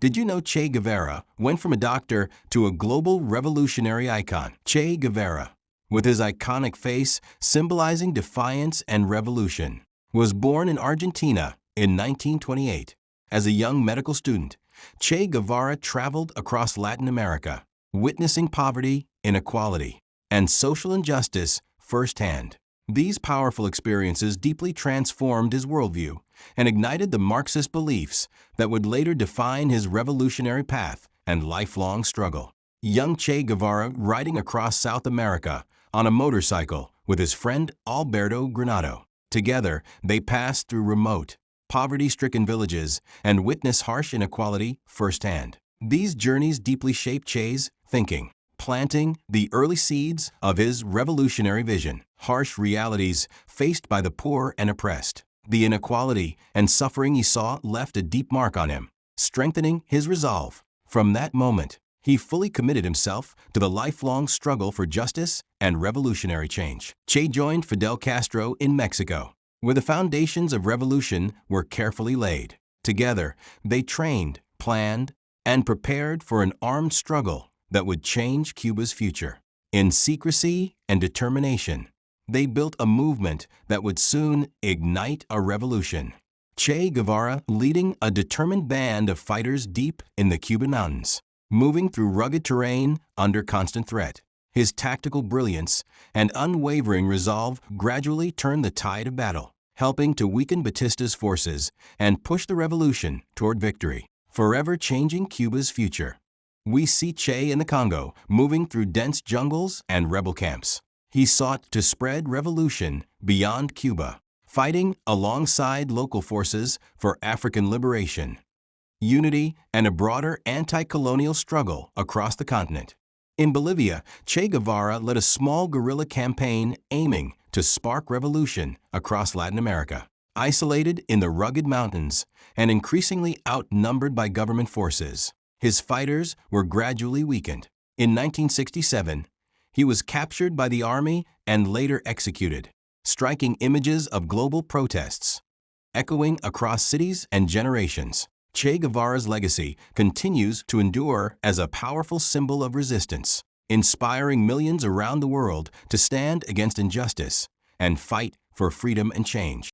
Did you know Che Guevara went from a doctor to a global revolutionary icon? Che Guevara, with his iconic face symbolizing defiance and revolution, was born in Argentina in 1928. As a young medical student, Che Guevara traveled across Latin America, witnessing poverty, inequality, and social injustice firsthand. These powerful experiences deeply transformed his worldview and ignited the Marxist beliefs that would later define his revolutionary path and lifelong struggle. Young Che Guevara riding across South America on a motorcycle with his friend Alberto Granado. Together, they passed through remote, poverty-stricken villages and witnessed harsh inequality firsthand. These journeys deeply shaped Che's thinking, planting the early seeds of his revolutionary vision. Harsh realities faced by the poor and oppressed. The inequality and suffering he saw left a deep mark on him, strengthening his resolve. From that moment, he fully committed himself to the lifelong struggle for justice and revolutionary change. Che joined Fidel Castro in Mexico, where the foundations of revolution were carefully laid. Together, they trained, planned, and prepared for an armed struggle that would change Cuba's future. In secrecy and determination, they built a movement that would soon ignite a revolution. Che Guevara leading a determined band of fighters deep in the Cuban mountains, moving through rugged terrain under constant threat. His tactical brilliance and unwavering resolve gradually turned the tide of battle, helping to weaken Batista's forces and push the revolution toward victory, forever changing Cuba's future. We see Che in the Congo, moving through dense jungles and rebel camps. He sought to spread revolution beyond Cuba, fighting alongside local forces for African liberation, unity, and a broader anti-colonial struggle across the continent. In Bolivia, Che Guevara led a small guerrilla campaign aiming to spark revolution across Latin America. Isolated in the rugged mountains and increasingly outnumbered by government forces, his fighters were gradually weakened. In 1967, he was captured by the army and later executed, striking images of global protests, echoing across cities and generations. Che Guevara's legacy continues to endure as a powerful symbol of resistance, inspiring millions around the world to stand against injustice and fight for freedom and change.